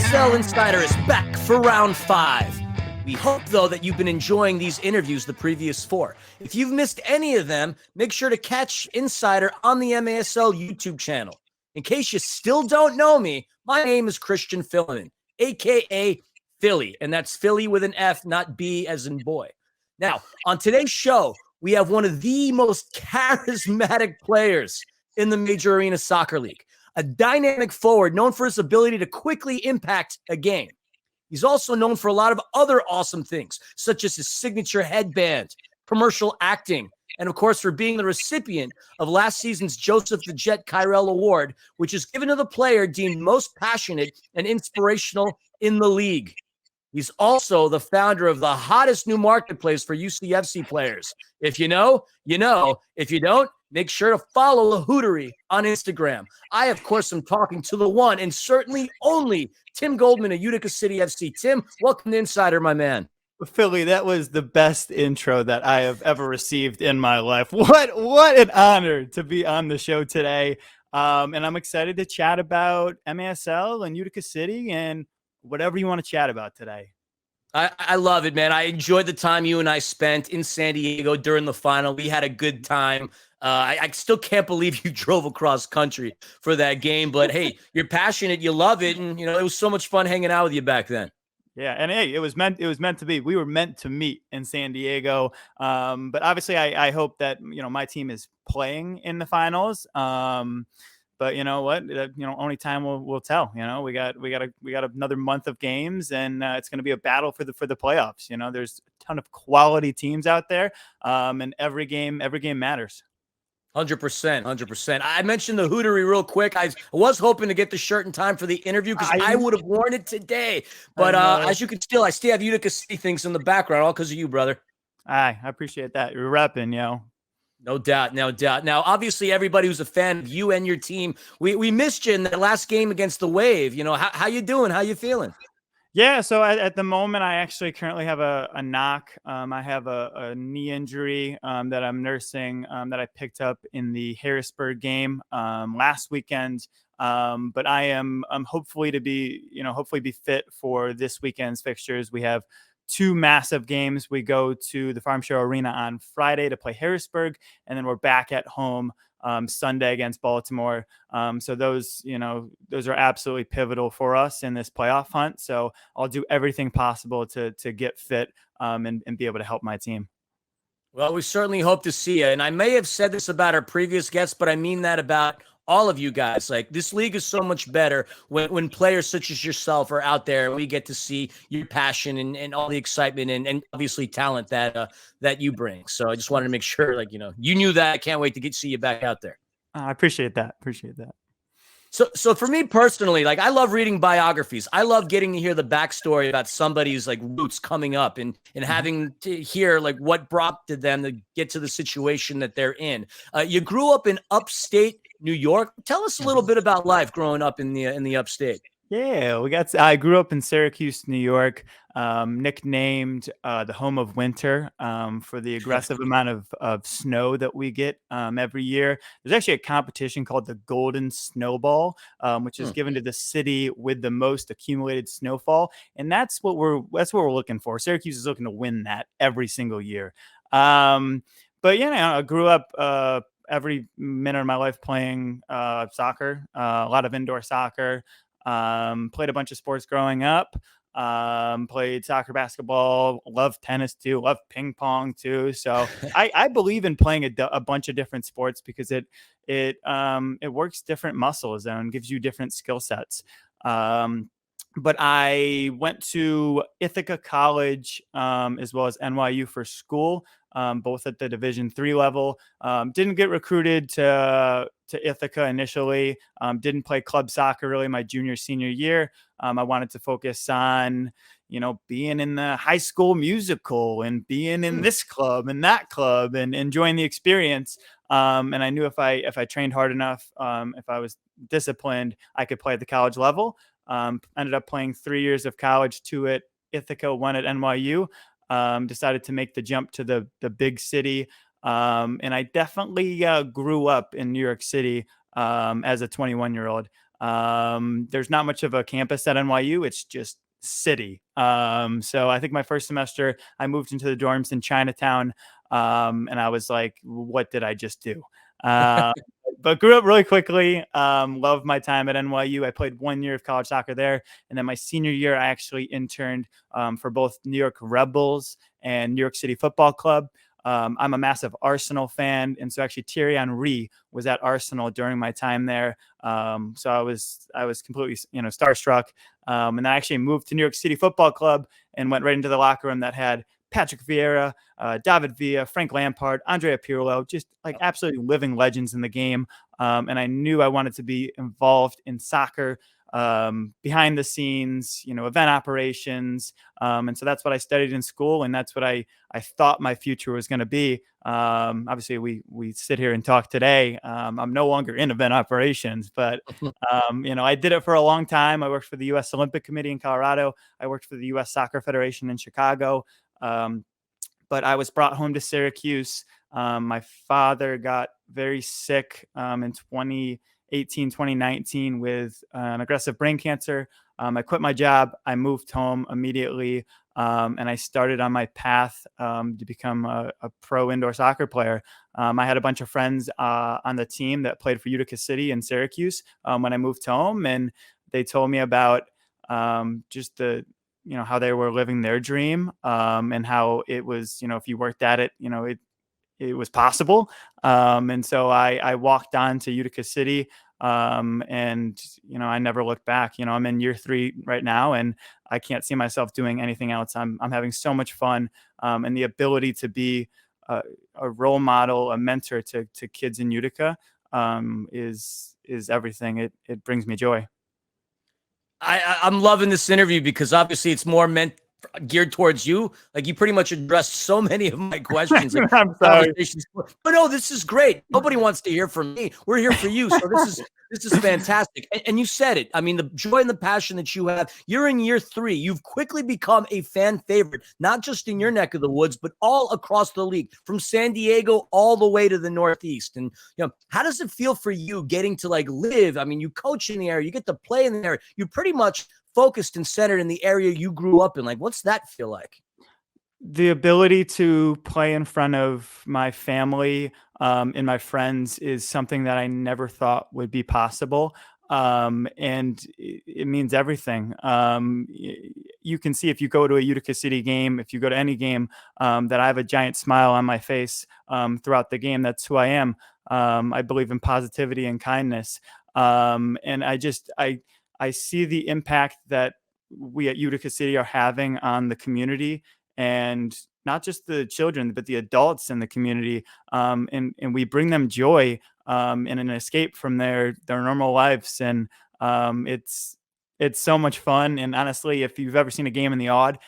MASL Insider is back for round 5. We hope, though, that you've been enjoying these interviews the previous 4. If you've missed any of them, make sure to catch Insider on the MASL YouTube channel. In case you still don't know me, my name is Christian Filliman, a.k.a. Philly, and that's Philly with an F, not B as in boy. Now, on today's show, we have one of the most charismatic players in the Major Arena Soccer League, a dynamic forward known for his ability to quickly impact a game. He's also known for a lot of other awesome things, such as his signature headband, commercial acting, and of course for being the recipient of last season's Joseph the Jet Kyrell Award, which is given to the player deemed most passionate and inspirational in the league. He's also the founder of the hottest new marketplace for UCFC players. If you know, you know. If you don't, make sure to follow The Hootery on Instagram. I, of course, am talking to the one and certainly only Tim Goldman of Utica City FC. Tim, welcome to Insider, my man. Philly, that was the best intro that I have ever received in my life. What an honor to be on the show today. And I'm excited to chat about MASL and Utica City and whatever you want to chat about today. I love it, man. I enjoyed the time you and I spent in San Diego during the final. We had a good time. I still can't believe you drove across country for that game. But, hey, you're passionate. You love it. And, it was so much fun hanging out with you back then. Yeah, and hey, it was meant to be. We were meant to meet in San Diego. But obviously, I hope that my team is playing in the finals. But you know what? Only time will tell. We got another month of games, and it's going to be a battle for the playoffs. There's a ton of quality teams out there, and every game matters. 100%. I mentioned the Hootery real quick. I was hoping to get the shirt in time for the interview because I would have worn it today. But as you can I still have Utica City things in the background, all because of you, brother. I appreciate that. You're repping, No doubt. Now, obviously, everybody who's a fan of you and your team, we missed you in that last game against the Wave. How you doing? How you feeling? Yeah, so at the moment, I actually currently have a knock. I have a knee injury that I'm nursing that I picked up in the Harrisburg game last weekend. But I'm hopefully be fit for this weekend's fixtures. We have 2 massive games. We go to the Farm Show Arena on Friday to play Harrisburg, and then we're back at home Sunday against Baltimore. So those are absolutely pivotal for us in this playoff hunt. So I'll do everything possible to get fit and be able to help my team. Well, we certainly hope to see you. And I may have said this about our previous guests, but I mean that about all of you guys. Like, this league is so much better when players such as yourself are out there and we get to see your passion and all the excitement and obviously talent that you bring. So I just wanted to make sure, you knew that. I can't wait to see you back out there. I appreciate that. So for me personally, I love reading biographies. I love getting to hear the backstory about somebody's roots coming up and having to hear what brought them to get to the situation that they're in. You grew up in upstate New York. Tell us a little bit about life growing up in the upstate. Yeah, I grew up in Syracuse, New York, nicknamed the home of winter for the aggressive amount of snow that we get every year. There's actually a competition called the Golden Snowball, which is given to the city with the most accumulated snowfall, and that's what we're looking for. Syracuse is looking to win that every single year. But I grew up every minute of my life playing soccer, a lot of indoor soccer. Played a bunch of sports growing up, played soccer, basketball, love tennis too, love ping pong too. So I believe in playing a bunch of different sports because it works different muscles and gives you different skill sets. But I went to Ithaca College as well as NYU for school, both at the Division III level. Didn't get recruited to Ithaca initially. Didn't play club soccer really my senior year. I wanted to focus on, being in the high school musical and being in this club and that club and enjoying the experience. And I knew if I trained hard enough, if I was disciplined, I could play at the college level. Ended up playing 3 years of college, 2 at Ithaca, 1 at NYU. Decided to make the jump to the big city. And I definitely grew up in New York City as a 21-year-old. There's not much of a campus at NYU. It's just city. So I think my first semester, I moved into the dorms in Chinatown, and I was like, what did I just do? Uh, but grew up really quickly. Loved my time at NYU. I played 1 year of college soccer there. And then my senior year, I actually interned for both New York Rebels and New York City Football Club. I'm a massive Arsenal fan, and so actually Thierry Henry was at Arsenal during my time there. So I was completely starstruck, and I actually moved to New York City Football Club and went right into the locker room that had Patrick Vieira, David Villa, Frank Lampard, Andrea Pirlo, just like absolutely living legends in the game. And I knew I wanted to be involved in soccer, behind the scenes, event operations. And so that's what I studied in school, and that's what I thought my future was going to be. Obviously, we sit here and talk today. I'm no longer in event operations, but I did it for a long time. I worked for the U.S. Olympic Committee in Colorado. I worked for the U.S. Soccer Federation in Chicago. But I was brought home to Syracuse. My father got very sick in 2018, 2019 with an aggressive brain cancer. I quit my job. I moved home immediately, and I started on my path to become a pro indoor soccer player. I had a bunch of friends on the team that played for Utica City and Syracuse when I moved home, and they told me about just how they were living their dream, and how it was, if you worked at it, it was possible. And so I walked on to Utica City, and I never looked back. I'm in year 3 right now, and I can't see myself doing anything else. I'm having so much fun, and the ability to be a role model, a mentor to kids in Utica is everything. It brings me joy. I'm loving this interview because obviously it's more geared towards you. Like, you pretty much addressed so many of my questions. Like, I'm sorry. But no, this is great. Nobody wants to hear from me. We're here for you. So this is fantastic. And you said it. I mean, the joy and the passion that you have. You're in year 3. You've quickly become a fan favorite, not just in your neck of the woods, but all across the league, from San Diego all the way to the Northeast. And how does it feel for you getting to live? I mean, you coach in the area, you get to play in the area. You pretty much focused and centered in the area you grew up in. Like, what's that feel like? The ability to play in front of my family and my friends is something that I never thought would be possible. And it means everything. You can see if you go to a Utica City game, if you go to any game, that I have a giant smile on my face throughout the game. That's who I am. I believe in positivity and kindness. And I see the impact that we at Utica City are having on the community, and not just the children, but the adults in the community. And we bring them joy and an escape from their normal lives. And it's so much fun. And honestly, if you've ever seen a game in the Odd,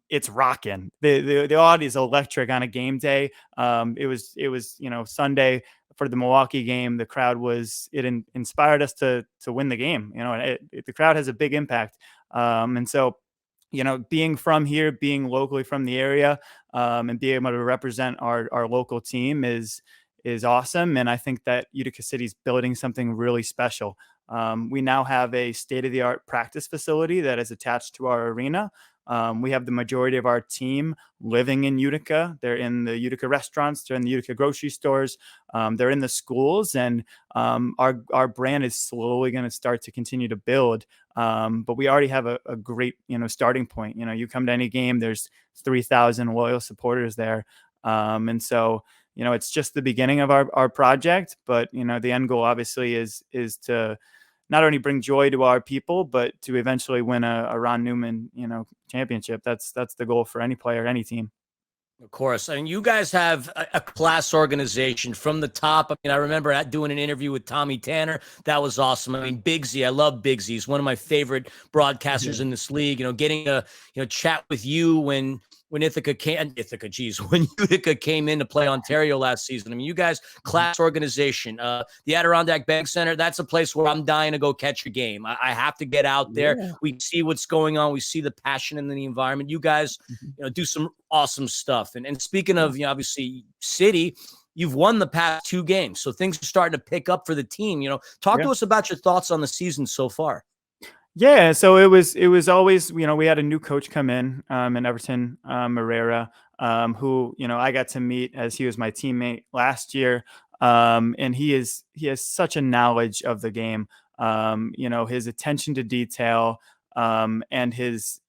it's rocking. The Odd is electric on a game day. It was Sunday for the Milwaukee game. The crowd inspired us to win the game. The crowd has a big impact. And so, being from here, being locally from the area, and being able to represent our local team is awesome. And I think that Utica City is building something really special. We now have a state-of-the-art practice facility that is attached to our arena. We have the majority of our team living in Utica. They're in the Utica restaurants. They're in the Utica grocery stores. They're in the schools, and our brand is slowly going to start to continue to build. But we already have a great starting point. You come to any game, there's 3,000 loyal supporters there, and so it's just the beginning of our project. But the end goal obviously is to not only bring joy to our people, but to eventually win a Ron Newman, championship. That's the goal for any player, any team. Of course. I mean, you guys have a class organization from the top. I mean, I remember doing an interview with Tommy Tanner. That was awesome. I mean, Bigsy, I love Bigsy. He's one of my favorite broadcasters in this league. Getting a chat with you when Utica came in to play Ontario last season. I mean, you guys, class organization. The Adirondack Bank Center, that's a place where I'm dying to go catch a game. I have to get out there. Yeah. We see what's going on. We see the passion in the environment. You guys, do some awesome stuff. And speaking of, obviously, city, you've won the past 2 games, so things are starting to pick up for the team. Talk Yeah. to us about your thoughts on the season so far. Yeah, so it was always, we had a new coach come in Everton, Herrera, who, I got to meet as he was my teammate last year. And he has such a knowledge of the game. His attention to detail, and his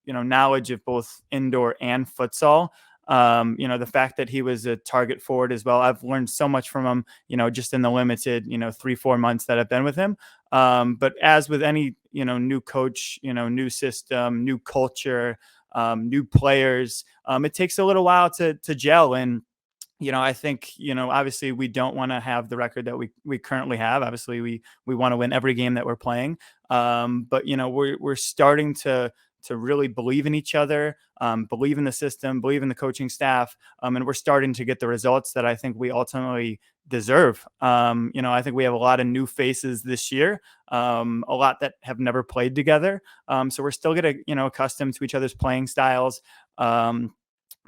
knowledge of both indoor and futsal. The fact that he was a target forward as well. I've learned so much from him, just in the limited, 3-4 months that I've been with him. But as with any, new coach, new system, new culture, new players, it takes a little while to gel. And, I think, obviously we don't want to have the record that we currently have. Obviously we want to win every game that we're playing. But, we're starting to really believe in each other, believe in the system, believe in the coaching staff. And we're starting to get the results that I think we ultimately deserve. I think we have a lot of new faces this year, a lot that have never played together. So we're still getting, accustomed to each other's playing styles.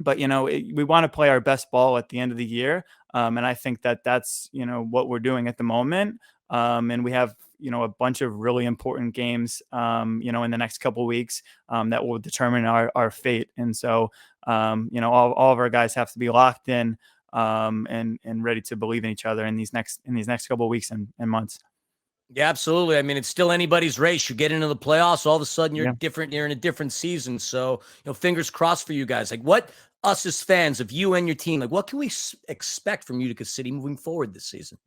But we want to play our best ball at the end of the year. And I think that that's, what we're doing at the moment. And we have, a bunch of really important games, in the next couple of weeks, that will determine our fate. And so, all of our guys have to be locked in, and ready to believe in each other in these next couple of weeks and months. Yeah, absolutely. I mean, it's still anybody's race. You get into the playoffs, all of a sudden you're Yeah. different. You're in a different season. So, fingers crossed for you guys. Like, what us as fans of you and your team, like, what can we expect from Utica City moving forward this season?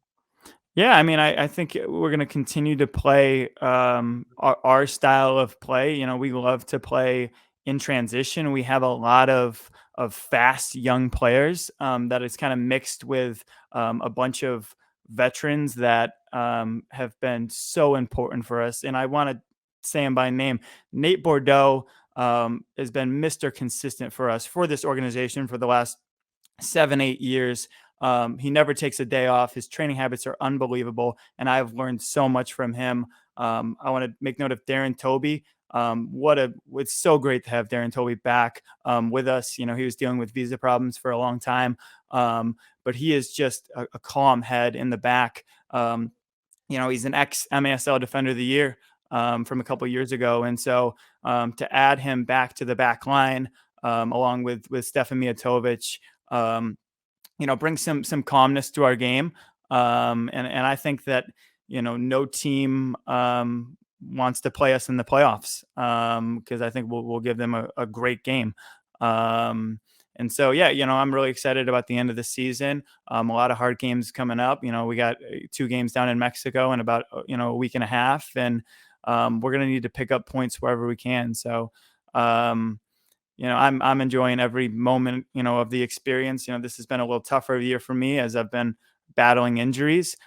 Yeah, I mean, I think we're going to continue to play, our style of play. We love to play in transition. We have a lot of fast young players, that is kind of mixed with, a bunch of veterans that, have been so important for us. And I want to say him by name. Nate Bordeaux, has been Mr. Consistent for us, for this organization, for the last 7-8 years. He never takes a day off. His training habits are unbelievable, and I've learned so much from him. I want to make note of Darren Toby. It's so great to have Darren Toby back, with us. He was dealing with visa problems for a long time, but he is just a calm head in the back. He's an ex MASL Defender of the Year, from a couple years ago, and so, to add him back to the back line, along with Stefan Mijatovic, bring some calmness to our game. And I think that, no team, wants to play us in the playoffs, because I think we'll give them a great game. And so, yeah, I'm really excited about the end of the season. A lot of hard games coming up. We got 2 games down in Mexico in about, a week and a half, and, we're going to need to pick up points wherever we can. So, I'm enjoying every moment, of the experience. This has been a little tougher year for me as I've been battling injuries.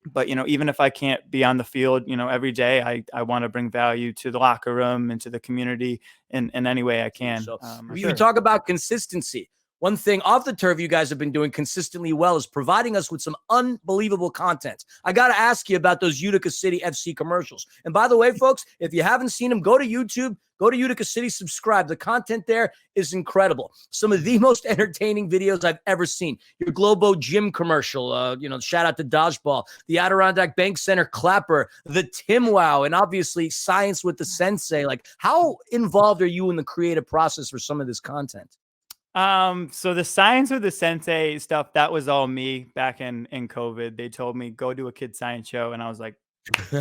But, even if I can't be on the field, every day, I want to bring value to the locker room and to the community in any way I can. So For you sure. talk about consistency. One thing off the turf you guys have been doing consistently well is providing us with some unbelievable content. I got to ask you about those Utica City FC commercials. And by the way, folks, if you haven't seen them, go to YouTube, go to Utica City, subscribe. The content there is incredible. Some of the most entertaining videos I've ever seen. Your Globo Gym commercial, shout out to Dodgeball, the Adirondack Bank Center clapper, the Tim Wow, and obviously Science with the Sensei. Like, how involved are you in the creative process for some of this content? So the Science with the Sensei stuff, that was all me back in COVID. They told me, go do a kid science show, and I was like,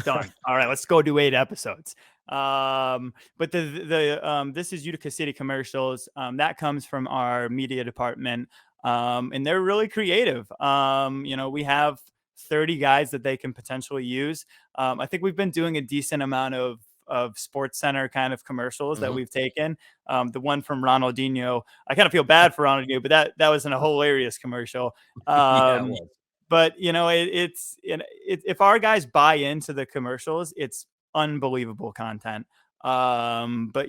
done. All right, let's go do 8 episodes. But the This is Utica City commercials. That comes from our media department. And they're really creative. We have 30 guys that they can potentially use. I think we've been doing a decent amount of Sports Center kind of commercials that we've taken. The one from Ronaldinho, I kind of feel bad for Ronaldinho, but that was a hilarious commercial. Yeah, it was. But if our guys buy into the commercials, it's unbelievable content. But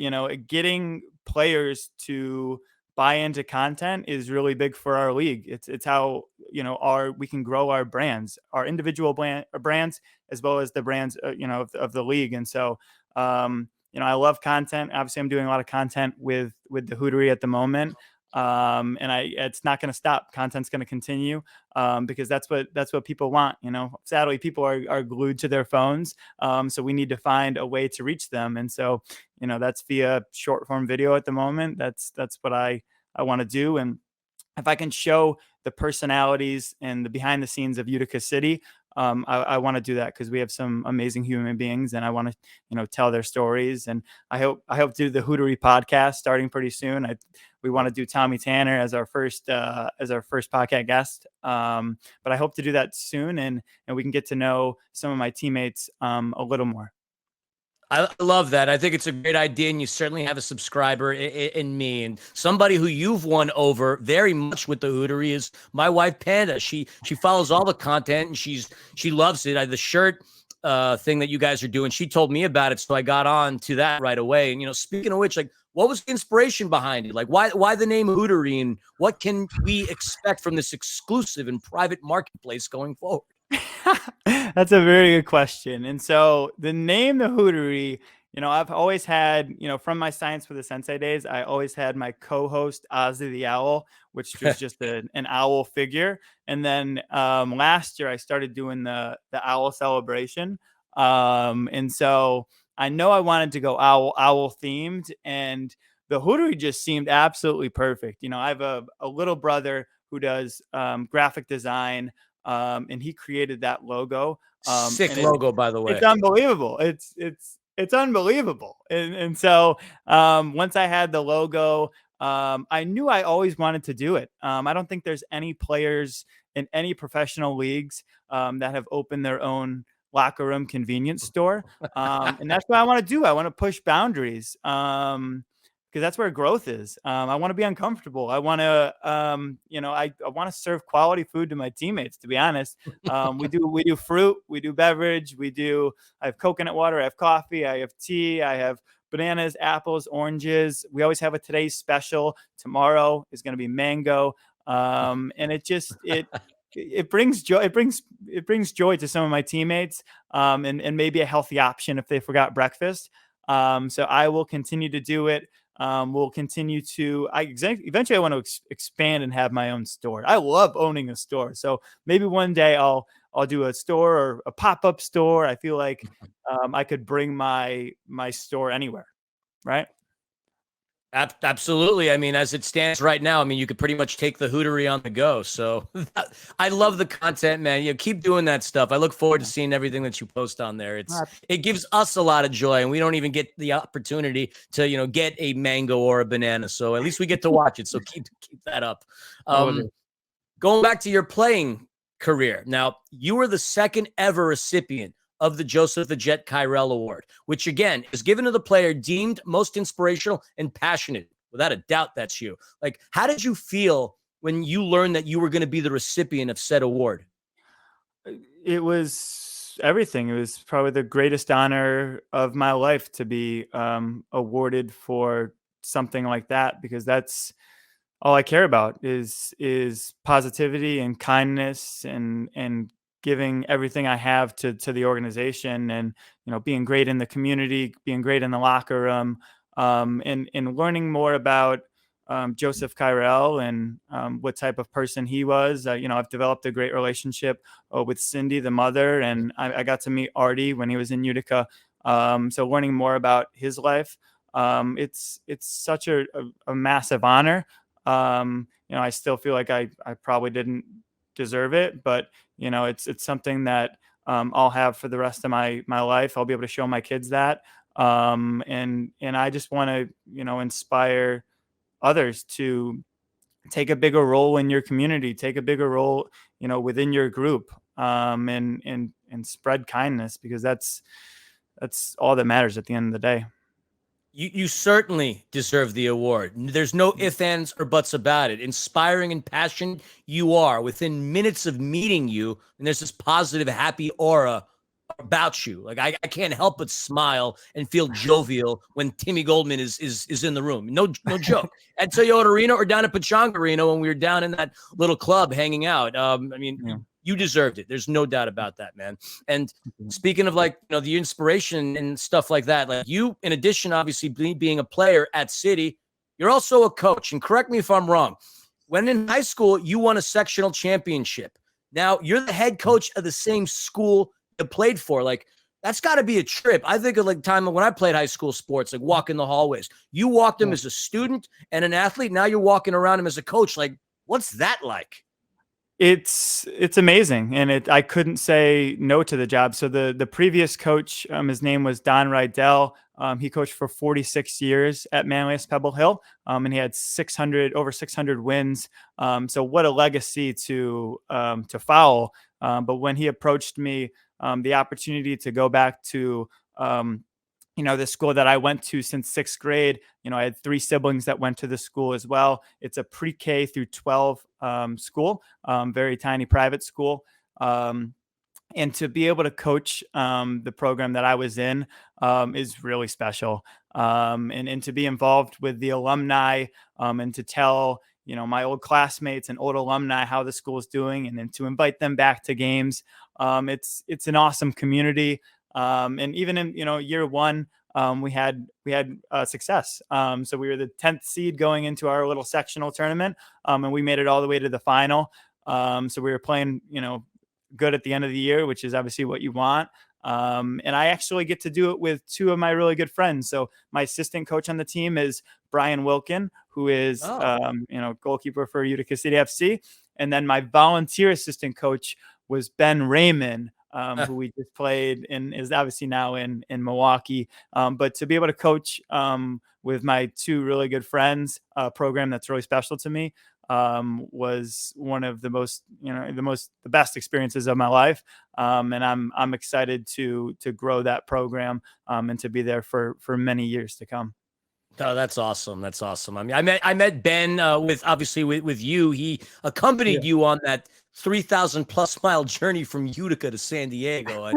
getting players to buy into content is really big for our league. It's how we can grow our brands, our individual brands, as well as the brands of the league. And so I love content. Obviously, I'm doing a lot of content with the Hootery at the moment. It's not going to stop. Content's going to continue, because that's what people want. Sadly, people are glued to their phones. So we need to find a way to reach them. And so, that's via short form video at the moment. That's what I want to do. And if I can show the personalities and the behind the scenes of Utica City, I want to do that, because we have some amazing human beings, and I want to, tell their stories. And I hope to do the Hootery podcast starting pretty soon. We want to do Tommy Tanner as our first podcast guest. But I hope to do that soon, and we can get to know some of my teammates a little more. I love that. I think it's a great idea, and you certainly have a subscriber in me. And somebody who you've won over very much with the Hootery is my wife, Panda. She follows all the content, and she loves it. The shirt thing that you guys are doing, she told me about it, so I got on to that right away. And speaking of which, like, what was the inspiration behind it? Like, why the name Hootery, and what can we expect from this exclusive and private marketplace going forward? That's a very good question. And so the name, the Hootery, I've always had, from my Science for the Sensei days, I always had my co-host Ozzy the Owl, which was just an owl figure. And then last year I started doing the owl celebration. And so I know I wanted to go owl themed, and the Hootery just seemed absolutely perfect. I have a little brother who does graphic design. And he created that logo. Sick logo, by the way. It's unbelievable. It's unbelievable. And so once I had the logo, I knew I always wanted to do it. I don't think there's any players in any professional leagues that have opened their own locker room convenience store. And that's what I want to do. I want to push boundaries. Because that's where growth is. I want to be uncomfortable. I want to, I want to serve quality food to my teammates. To be honest, we do fruit, we do beverage, I have coconut water, I have coffee, I have tea, I have bananas, apples, oranges. We always have a today's special. Tomorrow is going to be mango, and it brings joy. It brings joy to some of my teammates, and maybe a healthy option if they forgot breakfast. So I will continue to do it. We'll continue to, eventually I want to expand and have my own store. I love owning a store. So maybe one day I'll do a store or a pop-up store. I feel like, I could bring my store anywhere. Right. Absolutely. I mean, as it stands right now, I mean, you could pretty much take the Hootery on the go. So I love the content, man. Keep doing that stuff. I look forward to seeing everything that you post on there. It gives us a lot of joy, and we don't even get the opportunity to, get a mango or a banana. So at least we get to watch it. So keep that up. Going back to your playing career. Now, you were the second ever recipient of the Joseph the Jet Kyrell Award, which again is given to the player deemed most inspirational and passionate. Without a doubt, that's you. Like, how did you feel when you learned that you were going to be the recipient of said award? It was everything. It was probably the greatest honor of my life to be awarded for something like that, because that's all I care about is positivity and kindness and giving everything I have to the organization, and being great in the community, being great in the locker room, and learning more about Joseph Kyrell and what type of person he was. I've developed a great relationship with Cindy, the mother, and I got to meet Artie when he was in Utica. So learning more about his life, it's such a massive honor. I still feel like I probably didn't deserve it, but it's something that I'll have for the rest of my life. I'll be able to show my kids that, and I just want to inspire others to take a bigger role in your community, take a bigger role within your group, and spread kindness, because that's all that matters at the end of the day. You certainly deserve the award. There's no ifs, ands, or buts about it. Inspiring and passionate you are. Within minutes of meeting you, and there's this positive, happy aura about you. Like, I can't help but smile and feel jovial when Timmy Goldman is in the room. No joke. At Toyota Arena or down at Pechanga Arena when we were down in that little club hanging out. You deserved it. There's no doubt about that, man. And speaking of the inspiration and stuff like that, like you, in addition, obviously being a player at City, You're also a coach, and correct me if I'm wrong. When in high school, you won a sectional championship. Now you're the head coach of the same school you played for. Like, that's got to be a trip. I think of like time when I played high school sports, like walking the hallways. You walked them as a student and an athlete. Now you're walking around them as a coach. Like, what's that like? It's amazing, and I couldn't say no to the job. So the previous coach, his name was Don Rydell. He coached for 46 years at Manlius Pebble Hill, and he had over 600 wins. So what a legacy to follow. But when he approached me, the opportunity to go back to the school that I went to since sixth grade. I had 3 siblings that went to the school as well. It's a pre-K through 12 school, very tiny private school. And to be able to coach the program that I was in is really special. And to be involved with the alumni and to tell my old classmates and old alumni how the school is doing, and then to invite them back to games. It's an awesome community. And even in year one, we had success. So we were the 10th seed going into our little sectional tournament, and we made it all the way to the final. So we were playing good at the end of the year, which is obviously what you want. And I actually get to do it with 2 of my really good friends. So my assistant coach on the team is Brian Wilkin, who is goalkeeper for Utica City FC, and then my volunteer assistant coach was Ben Raymond, who we just played and is obviously now in Milwaukee. But to be able to coach with my 2 really good friends, a program that's really special to me, was one of the best experiences of my life. And I'm excited to grow that program and to be there for many years to come. Oh, that's awesome. That's awesome. I mean, I met Ben with you. He accompanied you on that 3,000 plus mile journey from Utica to San Diego.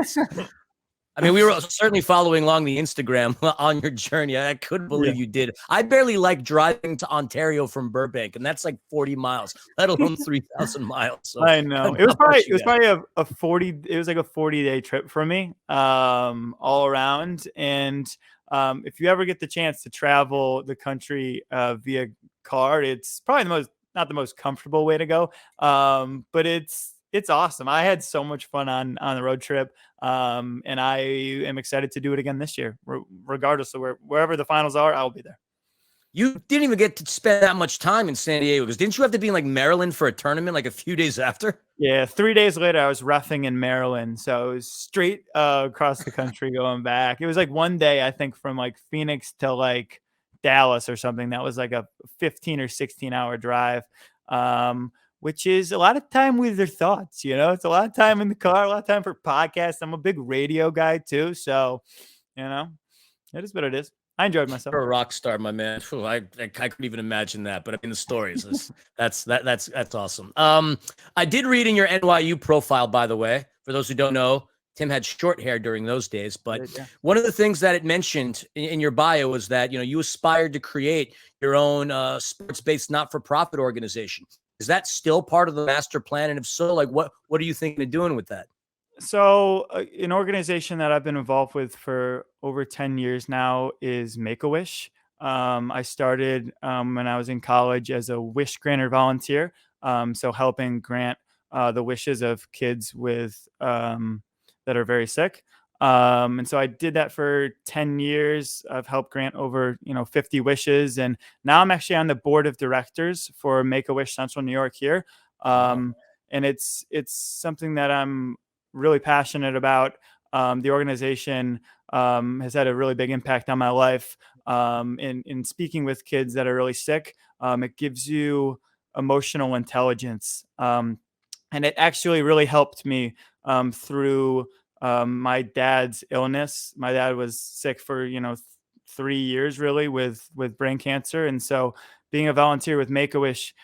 We were certainly following along the Instagram on your journey. I couldn't believe you did. I barely like driving to Ontario from Burbank, and that's like 40 miles, let alone 3,000 miles. So I know it was probably a 40. It was like a 40-day trip for me, all around. And if you ever get the chance to travel the country via car, it's probably not the most comfortable way to go, but it's awesome. I had so much fun on the road trip, and I am excited to do it again this year. Regardless of wherever the finals are, I'll be there. You didn't even get to spend that much time in San Diego, because didn't you have to be in like Maryland for a tournament like a few days after? Yeah, 3 days later, I was reffing in Maryland, so it was straight across the country going back. It was like one day, I think, from like Phoenix to like Dallas or something. That was like a 15 or 16-hour drive, which is a lot of time with your thoughts. It's a lot of time in the car, a lot of time for podcasts. I'm a big radio guy too, so it is what it is. I enjoyed myself. You're a rock star, my man. I couldn't even imagine that, but I mean, the stories that's awesome. I did read in your NYU profile, by the way, for those who don't know, Tim had short hair during those days, but one of the things that it mentioned in your bio was that, you aspired to create your own sports-based not-for-profit organization. Is that still part of the master plan? And if so, like what are you thinking of doing with that? So an organization that I've been involved with for over 10 years now is Make-A-Wish. I started when I was in college as a wish granter volunteer. So helping grant the wishes of kids that are very sick. And so I did that for 10 years. I've helped grant over, 50 wishes. And now I'm actually on the board of directors for Make-A-Wish Central New York here. And it's something that I'm really passionate about. The organization has had a really big impact on my life. In speaking with kids that are really sick, it gives you emotional intelligence. And it actually really helped me through my dad's illness. My dad was sick for 3 years really with brain cancer, and so being a volunteer with Make-A-Wish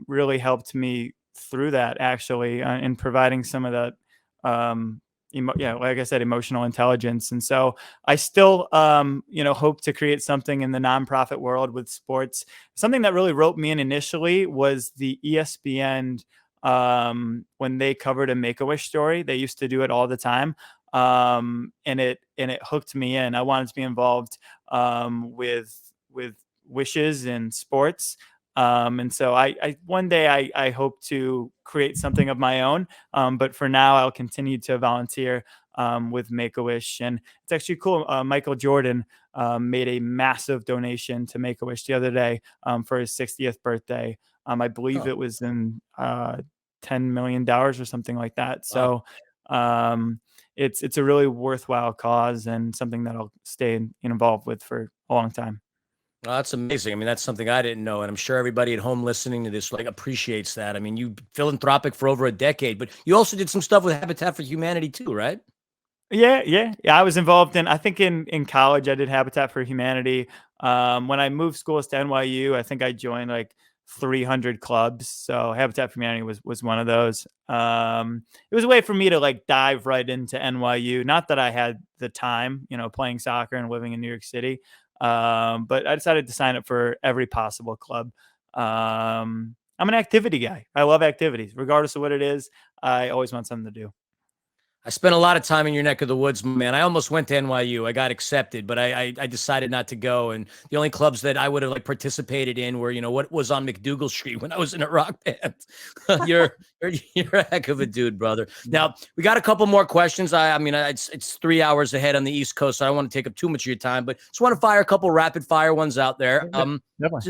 really helped me through that, actually, in providing some of that like I said, emotional intelligence. And so I still hope to create something in the nonprofit world with sports. Something that really roped me in initially was the ESPN. When they covered a Make-A-Wish story, they used to do it all the time. And it hooked me in. I wanted to be involved with wishes in sports. And so one day I hope to create something of my own. But for now, I'll continue to volunteer with Make-A-Wish. And it's actually cool. Michael Jordan made a massive donation to Make-A-Wish the other day for his 60th birthday. I believe it was in $10 million or something like that. So it's a really worthwhile cause and something that I'll stay involved with for a long time. Oh, that's amazing. I mean, that's something I didn't know, and I'm sure everybody at home listening to this appreciates that. I mean, you philanthropic for over a decade, but you also did some stuff with Habitat for Humanity too, right? Yeah. I was involved I think in college I did Habitat for Humanity. When I moved schools to NYU, I think I joined like 300 clubs. So Habitat for Humanity was one of those. It was a way for me to like dive right into NYU. Not that I had the time, playing soccer and living in New York City. But I decided to sign up for every possible club. I'm an activity guy. I love activities, regardless of what it is. I always want something to do. I spent a lot of time in your neck of the woods, man. I almost went to NYU. I got accepted, but I decided not to go. And the only clubs that I would have participated in were, what was on McDougal Street when I was in a rock band. you're a heck of a dude, brother. Now we got a couple more questions. I mean, it's 3 hours ahead on the East Coast, so I don't want to take up too much of your time, but just want to fire a couple rapid fire ones out there.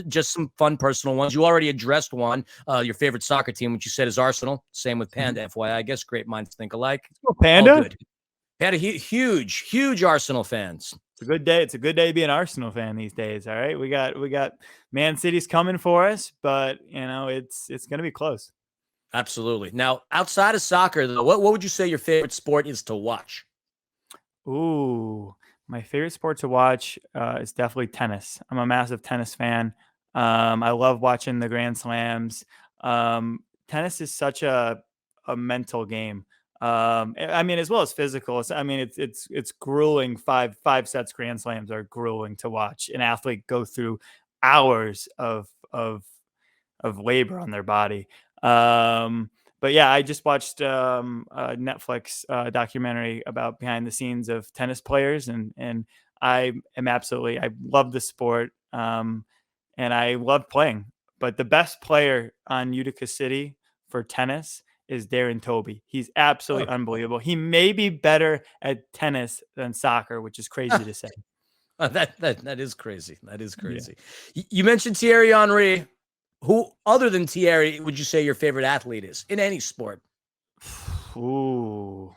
Just some fun personal ones. You already addressed one. Your favorite soccer team, which you said is Arsenal. Same with Panda, FYI. I guess great minds think alike. Panda. Panda, huge Arsenal fans. It's a good day. It's a good day to be an Arsenal fan these days. All right, we got Man City's coming for us, but it's going to be close. Absolutely. Now, outside of soccer, though, what would you say your favorite sport is to watch? Ooh, my favorite sport to watch is definitely tennis. I'm a massive tennis fan. I love watching the Grand Slams. Tennis is such a mental game. I mean, as well as physical. I mean, it's grueling. Five sets Grand Slams are grueling to watch an athlete go through hours of labor on their body. But yeah, I just watched a Netflix documentary about behind the scenes of tennis players, and I love the sport, and I love playing. But the best player on Utica City for tennis is Darren Toby. He's absolutely unbelievable. He may be better at tennis than soccer, which is crazy to say. That is crazy. That is crazy. Yeah. You mentioned Thierry Henry. Who, other than Thierry, would you say your favorite athlete is in any sport? Ooh,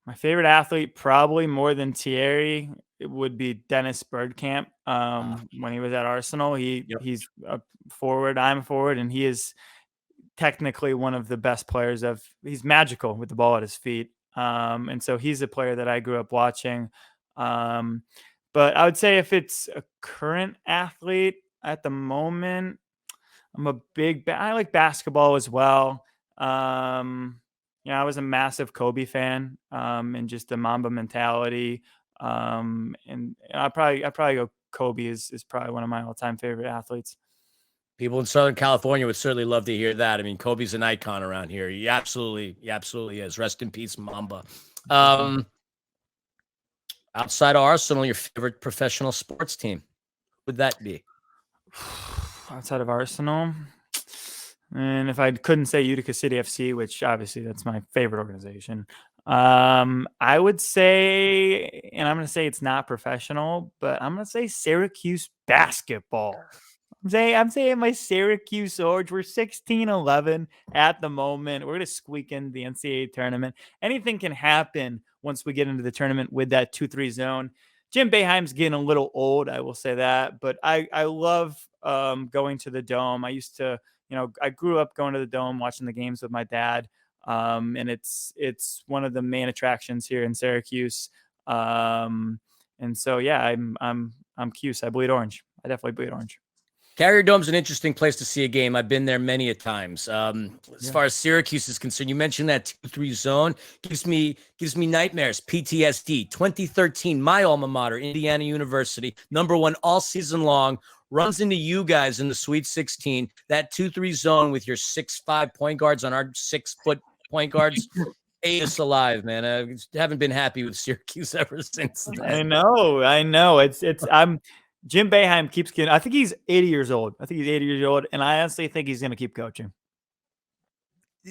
my favorite athlete, probably more than Thierry, it would be Dennis Bergkamp. When he was at Arsenal, he's a forward. I'm a forward, and he is technically one of the best players he's magical with the ball at his feet. And so he's a player that I grew up watching. But I would say if it's a current athlete at the moment, I like basketball as well. I was a massive Kobe fan, and just the Mamba mentality. And I probably go Kobe is probably one of my all-time favorite athletes. People in Southern California would certainly love to hear that. I mean, Kobe's an icon around here. He absolutely is. Rest in peace, Mamba. Outside of Arsenal, your favorite professional sports team, would that be? Outside of Arsenal, and if I couldn't say Utica City FC, which obviously that's my favorite organization, I would say, and I'm going to say it's not professional, but I'm going to say Syracuse basketball. I'm saying my Syracuse Orange. We're 16-11 at the moment. We're going to squeak in the NCAA tournament. Anything can happen once we get into the tournament with that 2-3 zone. Jim Boeheim's getting a little old, I will say that, but I love going to the Dome. I used to, I grew up going to the Dome, watching the games with my dad, and it's one of the main attractions here in Syracuse. And so yeah, I'm Cuse. I bleed orange. I definitely bleed orange. Carrier Dome's an interesting place to see a game. I've been there many a times. As far as Syracuse is concerned, you mentioned that 2-3 zone gives me nightmares, PTSD. 2013, my alma mater, Indiana University, #1 all season long, runs into you guys in the Sweet 16. That 2-3 zone with your 6'5" point guards on our 6-foot point guards ate us alive, man. I haven't been happy with Syracuse ever since then. I know. Jim Boeheim keeps getting. I think he's 80 years old. I think he's 80 years old, and I honestly think he's going to keep coaching.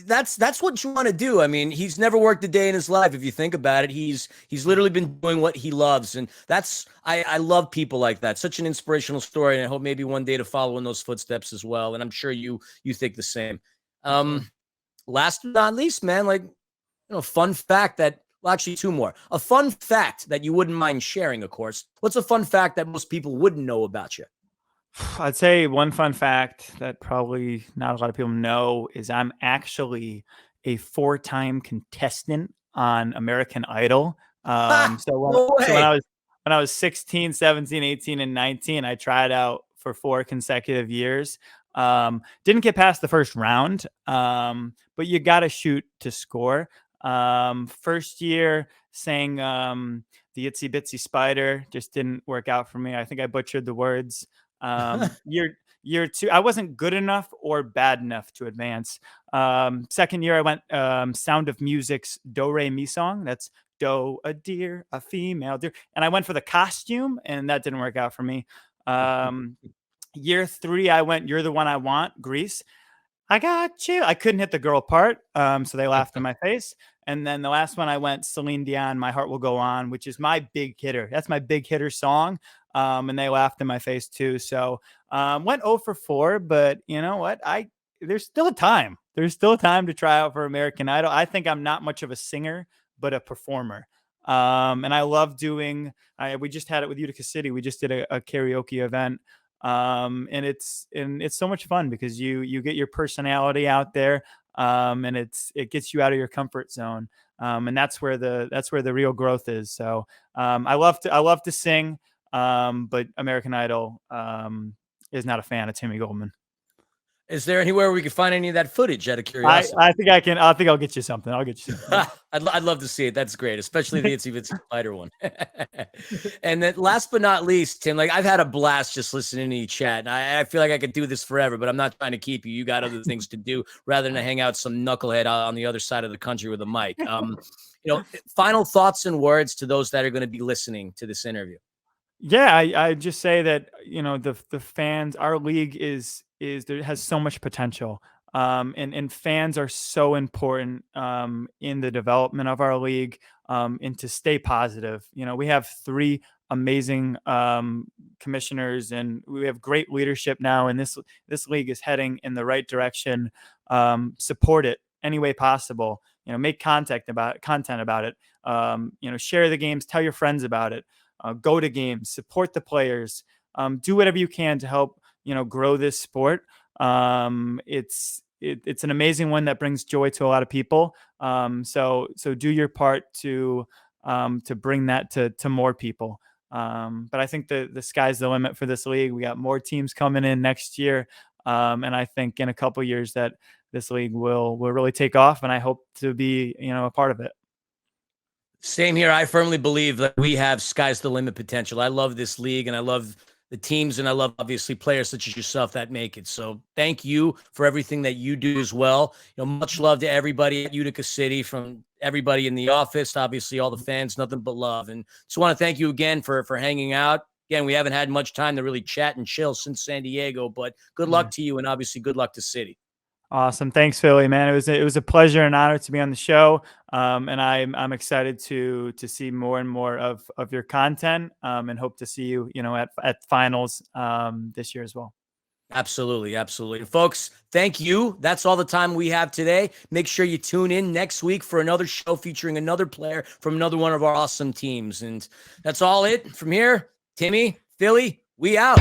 That's what you want to do. I mean, he's never worked a day in his life. If you think about it, he's literally been doing what he loves, and I love people like that. Such an inspirational story, and I hope maybe one day to follow in those footsteps as well. And I'm sure you think the same. Last but not least, man, like, fun fact that. Well, actually, two more. A fun fact that you wouldn't mind sharing, of course. What's a fun fact that most people wouldn't know about you? I'd say one fun fact that probably not a lot of people know is I'm actually a 4-time contestant on American Idol. So when I was 16, 17, 18, and 19, I tried out for 4 consecutive years. Didn't get past the first round, but you got to shoot to score. First year sang the Itsy Bitsy Spider, just didn't work out for me. I think I butchered the words. Year 2, I wasn't good enough or bad enough to advance. Second year, I went Sound of Music's Do Re Mi song. That's do, a deer, a female deer. And I went for the costume, and that didn't work out for me. Year 3, I went You're the One I Want, Grease. I got you. I couldn't hit the girl part, so they laughed in my face. And then the last one, I went Celine Dion, My Heart Will Go On, which is my big hitter. That's my big hitter song, and they laughed in my face too. So went 0 for 4, but you know what? There's still time. There's still time to try out for American Idol. I think I'm not much of a singer, but a performer. And I love doing. We just had it with Utica City. We just did a karaoke event. And it's so much fun because you get your personality out there, and it gets you out of your comfort zone. And that's where the real growth is. So, I love to sing. But American Idol, is not a fan of Timmy Goldman. Is there anywhere we can find any of that footage out of curiosity? I think I'll get you something. I'll get you something. I'd love to see it. That's great, especially the Itsy Bitsy Spider one. And then last but not least, Tim, like I've had a blast just listening to you chat. And I feel like I could do this forever, but I'm not trying to keep you. You got other things to do rather than to hang out some knucklehead on the other side of the country with a mic. Final thoughts and words to those that are going to be listening to this interview. Yeah, I just say that, the fans, our league there has so much potential. And fans are so important in the development of our league, and to stay positive. We have 3 amazing commissioners, and we have great leadership now, and this league is heading in the right direction. Support it any way possible. Make content about it. Share the games, tell your friends about it. Go to games, support the players, do whatever you can to help, grow this sport. It's an amazing one that brings joy to a lot of people. So do your part to bring that to more people. But I think the sky's the limit for this league. We got more teams coming in next year. And I think in a couple of years that this league will really take off, and I hope to be, a part of it. Same here. I firmly believe that we have sky's the limit potential. I love this league, and I love the teams, and I love obviously players such as yourself that make it. So thank you for everything that you do as well. Much love to everybody at Utica City, from everybody in the office, obviously all the fans, nothing but love. And just want to thank you again for hanging out. Again, we haven't had much time to really chat and chill since San Diego, but good luck to you, and obviously good luck to City. Awesome. Thanks, Philly, man. It was a pleasure and honor to be on the show. And I'm excited to see more and more of your content, and hope to see you, at finals this year as well. Absolutely. Absolutely. Folks, thank you. That's all the time we have today. Make sure you tune in next week for another show featuring another player from another one of our awesome teams. And that's all it from here. Timmy, Philly, we out.